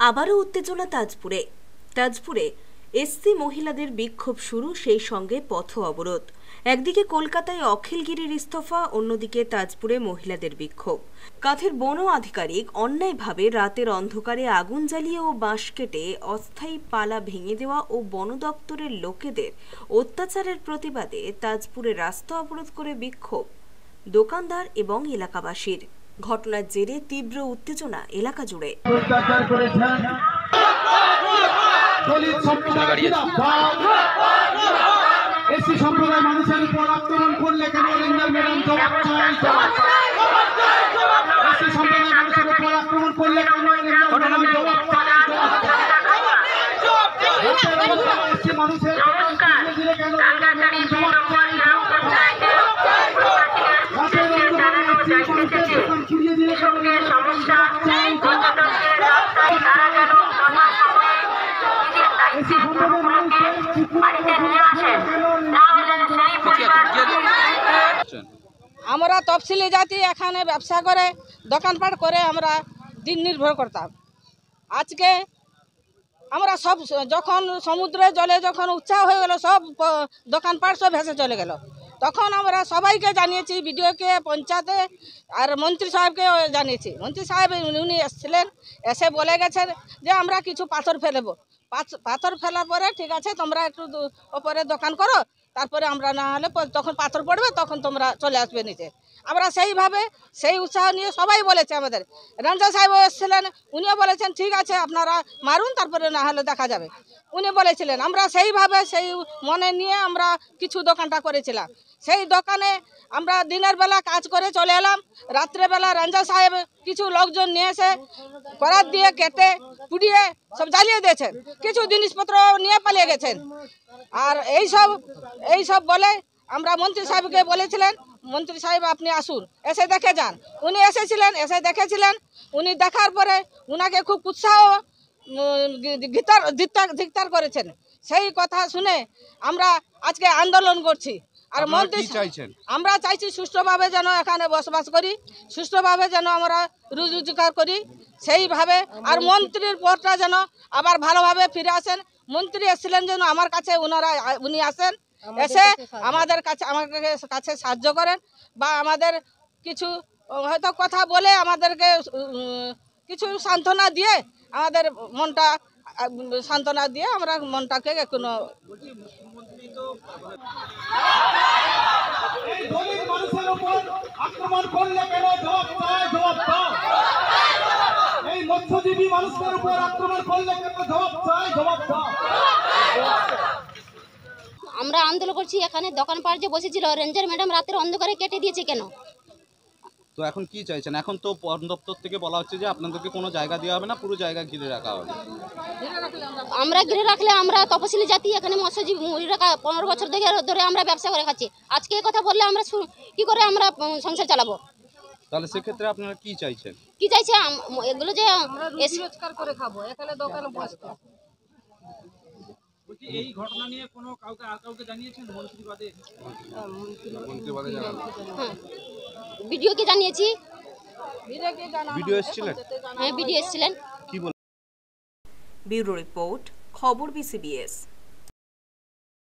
আবারও উত্তেজনা তাজপুরে এসসি মহিলাদের বিক্ষোভ শুরু, সেই সঙ্গে পথ অবরোধ। একদিকে কলকাতায় অখিলগিরির ইস্তফা, অন্যদিকে তাজপুরে মহিলাদের বিক্ষোভ। কাঁথের বন আধিকারিক অন্যায়ভাবে রাতের অন্ধকারে আগুন জ্বালিয়ে ও বাঁশ কেটে অস্থায়ী পালা ভেঙে দেওয়া ও বন দপ্তরের লোকেদের অত্যাচারের প্রতিবাদে তাজপুরে রাস্তা অবরোধ করে বিক্ষোভ দোকানদার এবং এলাকাবাসীর। ঘটনার জেরে তীব্র উত্তেজনা এলাকা জুড়ে। এসসি সম্প্রদায়ের মানুষের উপর আক্রমণ করলে কেন রেঞ্জার ম্যাডাম জবাব চাই। এসসি সম্প্রদায়ের মানুষের উপর আক্রমণ করলে কেন রেঞ্জার ম্যাডাম জবাব চাই। এসসি মানুষের দিলে কেন রেঞ্জার ম্যাডাম জবাব চাই। ছড়িয়ে দিলে সমস্যা আমরা তফসিলি জাতি এখানে ব্যবসা করে দোকানপাট করে আমরা দিন নির্ভর করতাম। আজকে আমরা সব যখন সমুদ্রের জলে যখন উৎসাহ হয়ে গেল, সব দোকানপাট সব ভেসে চলে গেল, তখন আমরা সবাইকে জানিয়েছি, বিডিওকে, পঞ্চায়েতে আর মন্ত্রী সাহেবকে জানিয়েছি। মন্ত্রী সাহেব উনি এসেছিলেন, এসে বলে গেছেন যে আমরা কিছু পাথর ফেলবো। পাথর ফেলার পরে ঠিক আছে, তোমরা একটু ওপরে দোকান করো, তারপরে আমরা না হলে তখন পাথর পড়বে, তখন তোমরা চলে আসবে নিচে। আমরা সেইভাবে সেই উৎসাহ নিয়ে সবাই বলেছে। আমাদের রেঞ্জার সাহেবও এসেছিলেন, উনিও বলেছেন ঠিক আছে আপনারা মারুন, তারপরে না হলে দেখা যাবে, উনি বলেছিলেন। আমরা সেইভাবে সেই মনে নিয়ে আমরা কিছু দোকানটা করেছিলাম। সেই দোকানে আমরা দিনের বেলা কাজ করে চলে এলাম, রাত্রেবেলা রেঞ্জার সাহেব কিছু লোকজন নিয়ে এসে করাত দিয়ে কেটে পুড়িয়ে সব জ্বালিয়ে দিয়েছেন, কিছু জিনিসপত্র নিয়ে পালিয়ে গেছেন। আর এই সব বলে আমরা মন্ত্রী সাহেবকে বলেছিলেন, মন্ত্রী সাহেব আপনি আসুন, এসে দেখে যান। উনি এসেছিলেন, এসে দেখেছিলেন। উনি দেখার পরে উনাকে খুব উৎসাহ ধিক্কার করেছেন। সেই কথা শুনে আমরা আজকে আন্দোলন করছি। আর মন্ত্রী আমরা চাইছি সুষ্ঠুভাবে যেন এখানে বসবাস করি, সুষ্ঠুভাবে যেন আমরা রোজগার করি সেইভাবে। আর মন্ত্রীর পদটা যেন আবার ভালোভাবে ফিরে আসেন। মন্ত্রী এসেছিলেন যেন আমার কাছে উনি আসেন, এসে আমাদের কাছে সাহায্য করেন, বা আমাদের কিছু হয়তো কথা বলে আমাদেরকে কিছু সান্ত্বনা দিয়ে আমাদের মনটা সান্ত্বনা দিয়ে আমরা মনটাকে কোনো মানুষের উপর আক্রমণ করলে কেন জবাব চাই, জবাব দাও। এই মৎস্যজীবী মানুষের উপর আক্রমণ করলে কেন জবাব চাই, জবাব দাও। আমরা আন্দোলন করছি। এখানে দোকানপাট যে বসেছিল রেঞ্জার ম্যাডাম রাতের অন্ধকারে কেটে দিয়েছে কেন? তো এখন কি চাইছেন? এখন তো বন দপ্তর থেকে বলা হচ্ছে যে আপনাদেরকে কোনো জায়গা দেওয়া হবে না, পুরো জায়গা ঘিরে রাখা হবে। আমরা ঘিরে রাখলে আমরা তপশিলি জাতি, এখানে মৎস্যজীবী 15 বছর ধরে আমরা ব্যবসা করে খাচ্ছি। আজকে এই কথা বললে আমরা কি করে আমরা সংসার চালাবো? তাহলে সেক্ষেত্রে আপনারা কি চাইছেন? কি চাইছে এগুলো যে রোজগার করে খাবো, এখানে দোকানে বসবো। এই ঘটনা নিয়ে কোনো কাউকে জানিয়েছেন? মন্ত্রীবাদে হ্যাঁ, ভিডিওকে জানিয়েছি। ভিডিও এসেছিলেন? হ্যাঁ, ভিডিও এসেছিলেন। কি বল? ব্যুরো রিপোর্ট, খবর BCBS।